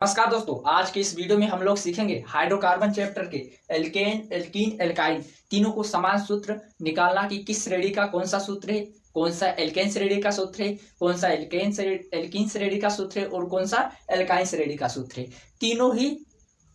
नमस्कार दोस्तों, आज के इस वीडियो में हम लोग सीखेंगे हाइड्रोकार्बन चैप्टर के एल्केन, एल्कीन, एल्काइन तीनों को समान सूत्र निकालना कि किस श्रेणी का कौन सा सूत्र है, कौन सा एल्केन श्रेणी का सूत्र है, कौन सा एल्कीन श्रेणी का सूत्र है और कौन सा एल्काइन श्रेणी का सूत्र है।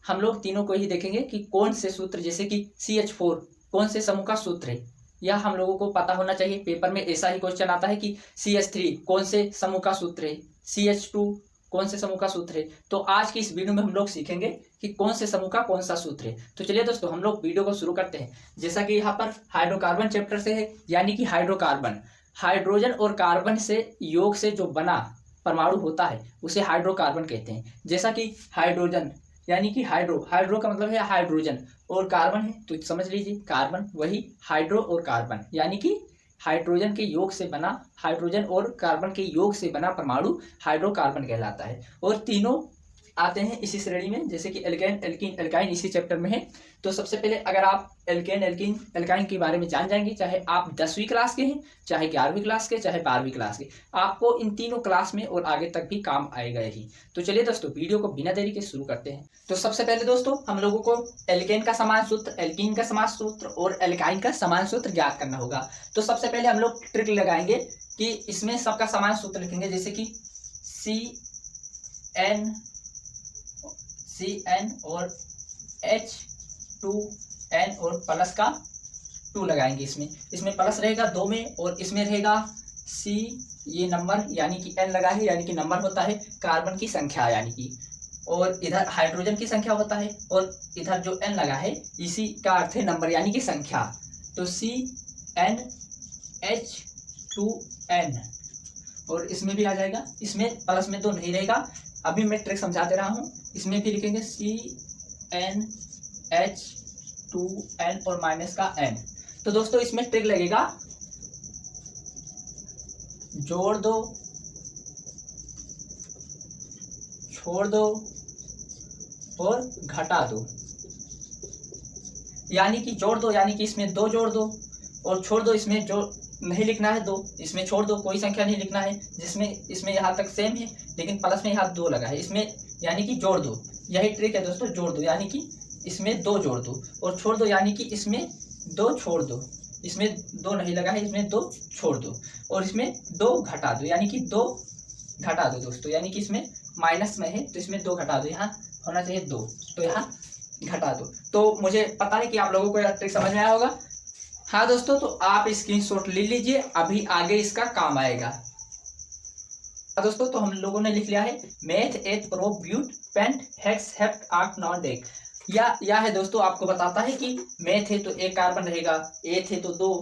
हम लोग तीनों को ही देखेंगे कि कौन से सूत्र, जैसे कि CH4 कौन से समूह का सूत्र है, यह हम लोगों को पता होना चाहिए। पेपर में ऐसा ही क्वेश्चन आता है कि CH3 कौन से समूह का सूत्र है, CH2 कौन से समूह का सूत्र है। तो आज की इस वीडियो में हम लोग सीखेंगे कि कौन से समूह का कौन सा सूत्र है। तो चलिए दोस्तों, हम लोग वीडियो को शुरू करते हैं। जैसा कि यहाँ पर हाइड्रोकार्बन चैप्टर से है, यानी कि हाइड्रोकार्बन हाइड्रोजन और कार्बन से योग से जो बना परमाणु होता है उसे हाइड्रोकार्बन कहते हैं। जैसा कि हाइड्रोजन यानी कि हाइड्रो का मतलब है हाइड्रोजन, और कार्बन है तो समझ लीजिए कार्बन, वही हाइड्रो और कार्बन यानी कि हाइड्रोजन के योग से बना, हाइड्रोजन और कार्बन के योग से बना परमाणु हाइड्रोकार्बन कहलाता है। और तीनों आते हैं इसी श्रेणी में, जैसे कि एल्केन, एल्कीन, एल्काइन इसी चैप्टर में है। तो सबसे पहले अगर आप एल्केन, एल्कीन, एल्काइन के बारे में जान जाएंगे, चाहे आप 10वीं क्लास के हैं, चाहे 11वीं क्लास के, चाहे 12वीं क्लास के, आपको इन तीनों क्लास में और आगे तक भी काम आएगा ही। तो चलिए दोस्तों, वीडियो को बिना देरी के शुरू करते हैं। तो सबसे पहले दोस्तों, हम लोगों को एल्केन का समान सूत्र, एल्कीन का समान सूत्र और एल्काइन का समान सूत्र ज्ञात करना होगा। तो सबसे पहले हम लोग ट्रिक लगाएंगे कि इसमें सबका समान सूत्र लिखेंगे, जैसे कि CN और H2N और प्लस का 2 लगाएंगे। इसमें प्लस रहेगा 2 में, और इसमें रहेगा C, ये नंबर यानी कि N लगा है, यानी कि नंबर होता है कार्बन की संख्या यानी कि, और इधर हाइड्रोजन की संख्या होता है, और इधर जो N लगा है इसी का अर्थ है नंबर यानी कि संख्या। तो CnH2n, और इसमें भी आ जाएगा, इसमें प्लस में 2 नहीं रहेगा। अभी मैं ट्रिक समझा दे रहा हूँ। इसमें भी लिखेंगे CnH2n और माइनस का N। तो दोस्तों इसमें ट्रिक लगेगा, जोड़ दो, छोड़ दो और घटा दो। यानी कि जोड़ दो यानी कि इसमें 2 जोड़ दो, और छोड़ दो इसमें जो नहीं लिखना है 2, इसमें छोड़ दो, कोई संख्या नहीं लिखना है। इसमें यहाँ तक सेम है, लेकिन प्लस में यहाँ 2 लगा है इसमें, यानी कि जोड़ दो। यही ट्रिक है दोस्तों, जोड़ दो यानी कि इसमें 2 जोड़ दो, और छोड़ दो यानी कि इसमें 2 छोड़ दो। इसमें 2 नहीं लगा है, इसमें 2 छोड़ दो, और इसमें 2 घटा दो यानी कि 2 घटा दो दोस्तों, यानी कि इसमें माइनस में है तो इसमें 2 घटा दो, यहाँ होना चाहिए 2, तो यहाँ घटा दो। तो मुझे पता है कि आप लोगों को यह ट्रिक समझ में आया होगा। हाँ दोस्तों, तो आप स्क्रीनशॉट ले लीजिए, अभी आगे इसका काम आएगा। दोस्तों तो हम लोगों ने लिख लिया है meth eth pro but pent hex hept आर्ट नॉट डेक। या है दोस्तों, आपको बताता है कि मेथ है तो 1 कार्बन रहेगा, एथ है तो 2,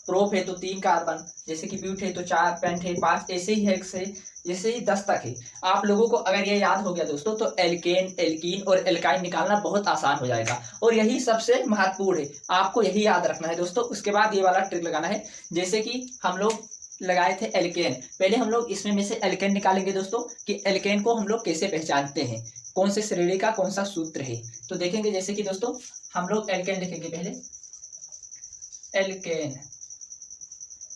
प्रोप है तो 3 कार्बन, जैसे कि ब्यूट है तो 4, पेंट है 5, ऐसे ही हेक्स है, जैसे ही 10 तक है। आप लोगों को अगर ये याद हो गया दोस्तों, तो एल्केन, एल्कीन और एल्काइन निकालना बहुत आसान हो जाएगा, और यही सबसे महत्वपूर्ण है। आपको यही याद रखना है दोस्तों। उसके बाद ये वाला ट्रिक लगाना है, जैसे कि हम लोग लगाए थे एल्केन। पहले हम लोग इसमें से एल्केन निकालेंगे दोस्तों, कि एल्केन को हम लोग कैसे पहचानते हैं, कौन से श्रेणी का कौन सा सूत्र है। तो देखेंगे, जैसे कि दोस्तों हम लोग एल्केन लिखेंगे पहले, एल्केन,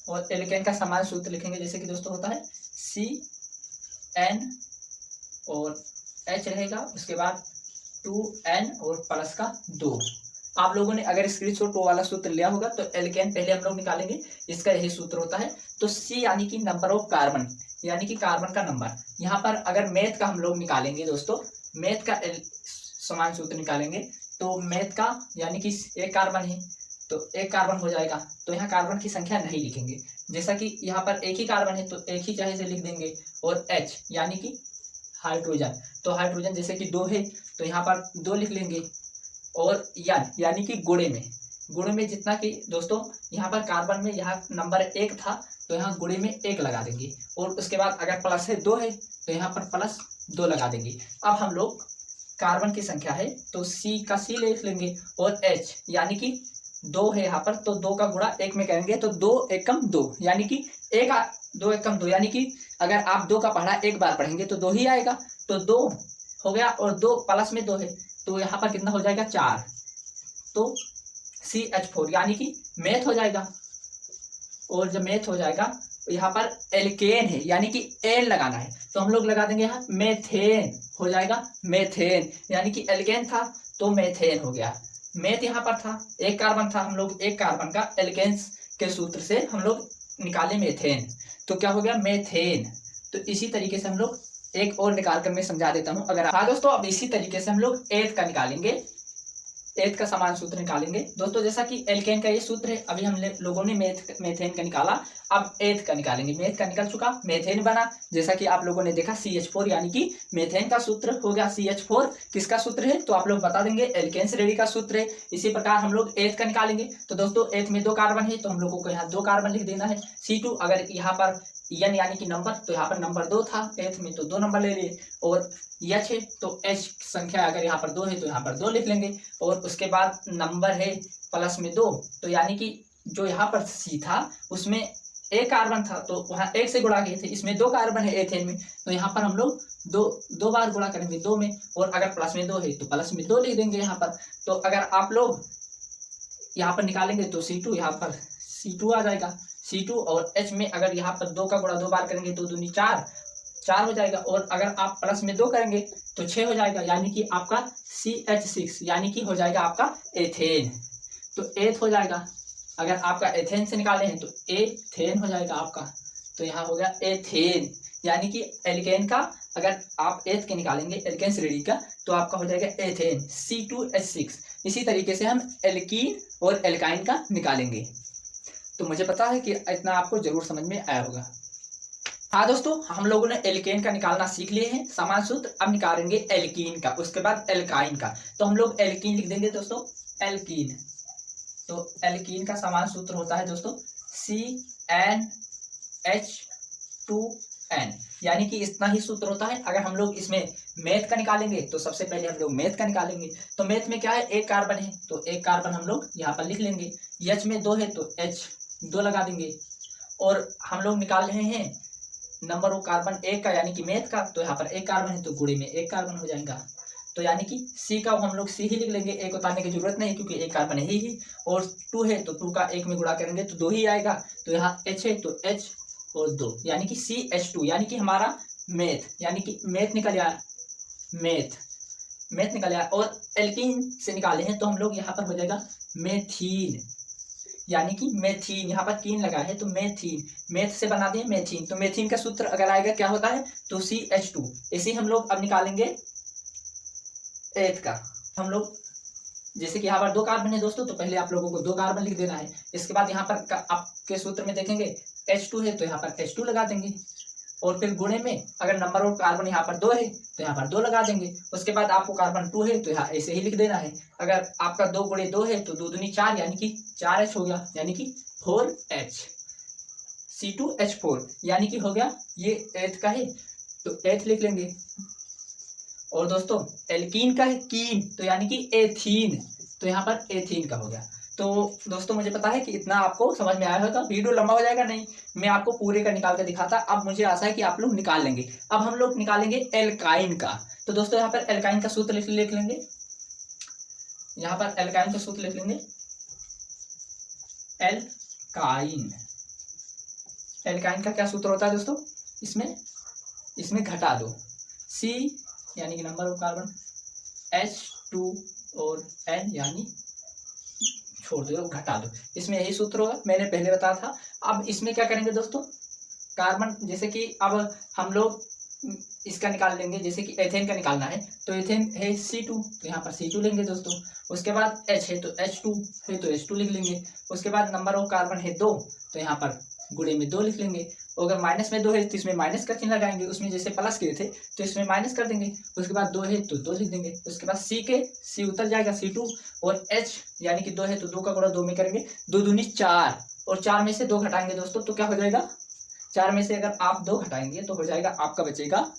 और एल्केन का समान सूत्र लिखेंगे, जैसे कि दोस्तों होता है CN और H रहेगा, उसके बाद 2N और प्लस का 2। आप लोगों ने अगर स्क्रीनशॉट वो वाला सूत्र लिया होगा, तो एल्केन पहले हम लोग निकालेंगे, इसका यही सूत्र होता है। तो C यानी कि नंबर ऑफ कार्बन, यानी कि कार्बन का नंबर। यहाँ पर अगर मैथ का हम लोग निकालेंगे दोस्तों, मैथ का समान सूत्र निकालेंगे, तो मैथ का यानी कि 1 कार्बन है तो 1 कार्बन हो जाएगा, तो यहाँ कार्बन की संख्या नहीं लिखेंगे। जैसा कि यहाँ पर 1 ही कार्बन है तो 1 ही चाहे से लिख देंगे, और H यानी कि हाइड्रोजन, तो हाइड्रोजन जैसे कि 2 है तो यहाँ पर 2 लिख लेंगे, और यानी कि गुणे में जितना कि दोस्तों यहाँ पर कार्बन में यहाँ नंबर 1 था तो यहाँ गुणे में 1 लगा देंगे, और उसके बाद अगर प्लस है 2 है तो यहाँ पर प्लस 2 लगा देंगे। अब हम लोग कार्बन की संख्या है तो C का C लिख लेंगे, और H यानी कि 2 है यहाँ पर, तो 2 का गुणा 1 में करेंगे, तो 2 एकम 2 यानी कि 2 एकम 2, यानी कि अगर आप 2 का पढ़ा 1 बार पढ़ेंगे तो 2 ही आएगा, तो 2 हो गया, और 2 प्लस में 2 है तो यहाँ पर कितना हो जाएगा 4, तो CH4 यानी कि मैथ हो जाएगा। और जब मैथ हो जाएगा तो यहाँ पर एल्केन है यानी कि एन लगाना है, तो हम लोग लगा देंगे यहाँ मेथेन हो जाएगा मेथेन, यानी कि एल्केन था तो मेथेन हो गया। मेथ यहाँ पर था, एक कार्बन था, हम लोग एक कार्बन का एल्केन्स के सूत्र से हम लोग निकाले मेथेन, तो क्या हो गया मेथेन। तो इसी तरीके से हम लोग एक और निकाल कर मैं समझा देता हूं। अगर हाँ दोस्तों, अब इसी तरीके से हम लोग एथ का निकालेंगे, एथ का समान सूत्र निकालेंगे दोस्तों। जैसा कि एल्केन का ये सूत्र है, अभी हम लोगों ने मेथेन का निकाला, अब एथ का निकालेंगे। मेथ का निकल चुका, मेथेन बना। जैसा कि आप लोगों ने देखा CH4, यानी कि मेथेन का सूत्र हो गया CH4। किसका सूत्र है तो आप लोग बता देंगे, एल्केन श्रेणी का सूत्र है। इसी प्रकार हम लोग एथ का निकालेंगे। तो दोस्तों एथ में 2 कार्बन है, तो हम लोगों को यहाँ 2 कार्बन लिख देना है। C2 अगर यहाँ पर एन यानी कि नंबर, तो यहाँ पर नंबर 2 था एथ में, तो 2 नंबर ले लिए। और एच है तो एच संख्या अगर यहाँ पर 2 है तो यहाँ पर 2 लिख लेंगे। और उसके बाद नंबर है प्लस में 2, तो यानी कि जो यहाँ पर सी था उसमें एक कार्बन था, तो वहाँ एक से गुणा किए थे। इसमें 2 कार्बन है एथेन में, तो यहाँ पर हम लोग दो बार गुणा करेंगे 2 में। और अगर प्लस में 2 है तो प्लस में 2 लिख देंगे यहाँ पर। तो अगर आप लोग यहाँ पर निकालेंगे तो C2 यहाँ पर C2 आ जाएगा। C2 और H में अगर यहाँ पर 2 का गुणा 2 बार करेंगे तो 2 दूनी 4, 4 हो जाएगा। और अगर आप प्लस में 2 करेंगे तो 6 हो जाएगा, यानी कि आपका CH6, यानी कि हो जाएगा आपका एथेन। तो एथ हो जाएगा। अगर आपका एथेन से निकाले हैं तो एथेन हो जाएगा आपका। तो यहाँ हो गया एथेन, यानी कि एल्केन का अगर आप एथ के निकालेंगे एल्केन श्रेणी का, तो आपका हो जाएगा एथेन C2H6। इसी तरीके से हम एल्कीन और एल्काइन का निकालेंगे। तो मुझे पता है कि इतना आपको जरूर समझ में आया होगा। हाँ दोस्तों, हम लोगों ने एल्केन का निकालना सीख लिए हैं समान सूत्र। अब निकालेंगे एल्कीन का, उसके बाद एल्काइन का। तो हम लोग एल्कीन लिख देंगे दोस्तों, एल्कीन। तो एल्कीन का समान सूत्र होता है दोस्तों CnH2n, यानी कि इतना ही सूत्र होता है। अगर हम लोग इसमें मेथ का निकालेंगे तो सबसे पहले हम लोग मेथ का निकालेंगे। तो मेथ में क्या है, एक कार्बन है तो एक कार्बन हम लोग यहाँ पर लिख लेंगे। H में 2 है तो H 2 लगा देंगे। और हम लोग निकाल रहे हैं नंबर ऑफ कार्बन एक का, यानी कि मेथ का, तो यहाँ पर एक कार्बन है तो गुणे में एक कार्बन हो जाएगा। तो यानी कि C का हम लोग C ही लिख लेंगे, एक उतारने की जरूरत नहीं क्योंकि एक कार्बन है ही। और 2 है तो 2 का 1 में गुणा करेंगे तो 2 ही आएगा। तो यहाँ H है तो H और 2, यानी कि CH2, यानी कि हमारा मेथ, यानी कि मेथ निकल आया, मेथ निकल आया। और एल्कीन से निकाले हैं तो हम लोग यहाँ पर हो जाएगा मेथीन, यानी कि मेथीन, यहाँ पर कीन लगा है तो मेथीन, मेथ से बना दिए मेथीन। तो मेथीन का सूत्र अगर आएगा क्या होता है तो CH2। इसे हम लोग अब निकालेंगे एथ का। हम लोग जैसे कि यहाँ पर 2 कार्बन है दोस्तों, तो पहले आप लोगों को 2 कार्बन लिख देना है। इसके बाद यहाँ पर आपके सूत्र में देखेंगे H2 है तो यहाँ पर H2 लगा देंगे। और फिर गुणे में अगर नंबर ऑफ कार्बन यहाँ पर 2 है तो यहाँ पर 2 लगा देंगे। उसके बाद आपको कार्बन 2 है तो यहाँ ऐसे ही लिख देना है। अगर आपका 2 गुणे 2 है तो 2 दूनी 4, यानी कि 4H हो गया, यानी कि 4H C2H4, यानी कि हो गया। ये एथ का है तो एथ लिख लेंगे। और दोस्तों एल्कीन का है कीन, तो यानी कि एथीन, तो यहाँ पर एथीन का हो गया। तो दोस्तों मुझे पता है कि इतना आपको समझ में आया होगा। वीडियो लंबा हो जाएगा, नहीं मैं आपको पूरे का निकाल कर दिखाता। अब मुझे आशा है कि आप लोग निकाल लेंगे। अब हम लोग निकालेंगे एल्काइन का। तो दोस्तों यहाँ पर एल्काइन का सूत्र लिख लेंगे, यहाँ पर एल्काइन का सूत्र लिख लेंगे, एल्काइन। एल्काइन का क्या सूत्र होता है दोस्तों, इसमें घटा दो C यानी कि नंबर ऑफ कार्बन, H2 और N यानी छोड़ दो, घटा दो। इसमें यही सूत्र होगा, मैंने पहले बताया था। अब इसमें क्या करेंगे दोस्तों, कार्बन जैसे कि अब हम लोग इसका निकाल लेंगे, जैसे कि एथेन का निकालना है तो एथेन है C2, तो यहाँ पर C2 लेंगे दोस्तों। उसके बाद H है तो H2 है तो H2 लिख लेंगे। उसके बाद नंबर ऑफ कार्बन है 2, तो यहाँ पर गुणे में 2 लिख लेंगे। और अगर माइनस में 2 है तो इसमें माइनस का चिन्ह लगाएंगे, उसमें जैसे प्लस किए थे तो इसमें माइनस कर देंगे। उसके बाद 2 है तो 2 लिख देंगे। उसके बाद C उतर जाएगा C2, और H यानी कि 2 है तो 2 का गुणा 2 में करेंगे, 2 दूनी 4, और 4 में से 2 घटाएंगे दोस्तों तो क्या हो जाएगा, 4 में से अगर आप 2 घटाएंगे तो हो जाएगा आपका बचेगा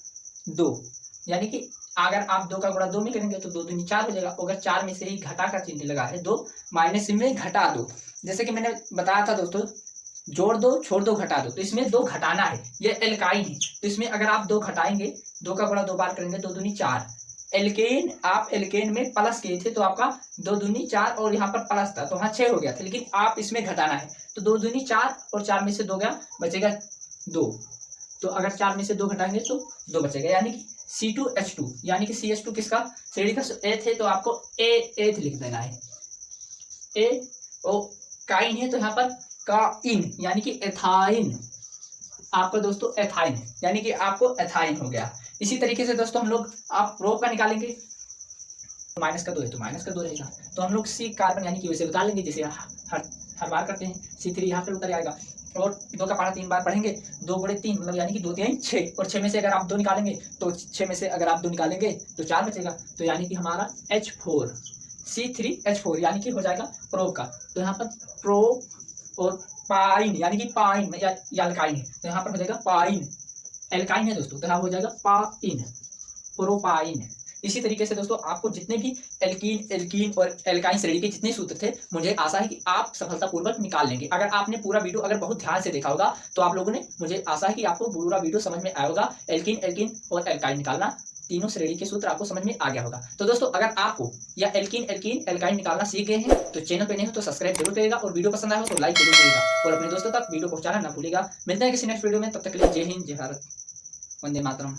2, यानी कि अगर आप 2 का गुणा 2 में करेंगे तो 2 दूनी 4 हो जाएगा। अगर 4 में से ही घटा का चिन्ह लगा है 2, माइनस में घटा दो, जैसे कि मैंने बताया था दोस्तों, जोड़ दो छोड़ दो घटा दो, तो इसमें 2 घटाना है। ये एल्काइन है तो इसमें अगर आप 2 घटाएंगे, 2 का गुणा 2 बार करेंगे, 2 दूनी 4। एल्केन, आप एल्केन में प्लस किए थे तो आपका 2 दूनी 4 और यहाँ पर प्लस था तो हाँ 6 हो गया था, लेकिन आप इसमें घटाना है तो 2 दूनी 4 और 4 में से 2 गया, बचेगा 2। तो अगर 4 में से 2 घटाएंगे तो 2 बचेगा, यानी कि C2H2 यानी कि CH2 किसका श्रेणी का एथ है, तो आपको एथ लिख देना है। ए ओ काइन है तो यहाँ पर काइन यानी कि एथाइन, आपको दोस्तों एथाइन यानी कि आपको एथाइन हो गया। इसी तरीके से दोस्तों हम लोग आप प्रोप का निकालेंगे, माइनस का 2 है तो माइनस का 2 रहेगा, तो हम लोग C कार्बन यानी कि वैसे निकाल लेंगे जैसे हर बार करते हैं। C3 यहाँ पे उतर आएगा और 2 का पारा 3 बार पढ़ेंगे, 2 गुणे 3 मतलब यानी कि 2 3 6, और 6 में से अगर आप 2 निकालेंगे तो 6 में से अगर आप 2 निकालेंगे तो 4 बचेगा, तो यानी कि हमारा H4 C3H4 यानी कि हो जाएगा प्रो का। तो यहाँ पर प्रो और पाइन यानी कि पाइन या एल्काइन है तो यहाँ पर हो जाएगा पाइन, एल्काइन है दोस्तों तो यहाँ हो जाएगा पाइन, प्रोपाइन। इसी तरीके से दोस्तों आपको जितने भी एल्कीन और एल्काइन श्रेणी के जितने सूत्र थे मुझे आशा है कि आप सफलतापूर्वक निकाल लेंगे। अगर आपने पूरा वीडियो अगर बहुत ध्यान से देखा होगा तो आप लोगों ने, मुझे आशा है कि आपको पूरा वीडियो समझ में आया होगा। एल्कीन और एल्काइन निकालना, तीनों श्रेणी के सूत्र आपको समझ में आ गया होगा। तो दोस्तों अगर आपको या एल्कीन एल्काइन निकालना सीख गए हैं तो चैनल पे नहीं हो तो सब्सक्राइब जरूर करिएगा, और वीडियो पसंद आया हो तो लाइक जरूर करिएगा, और अपने दोस्तों तक वीडियो पहुंचाना ना भूलिएगा। मिलते हैं किसी नेक्स्ट वीडियो में, तब तक के लिए जय हिंद, जय भारत, वंदे मातरम।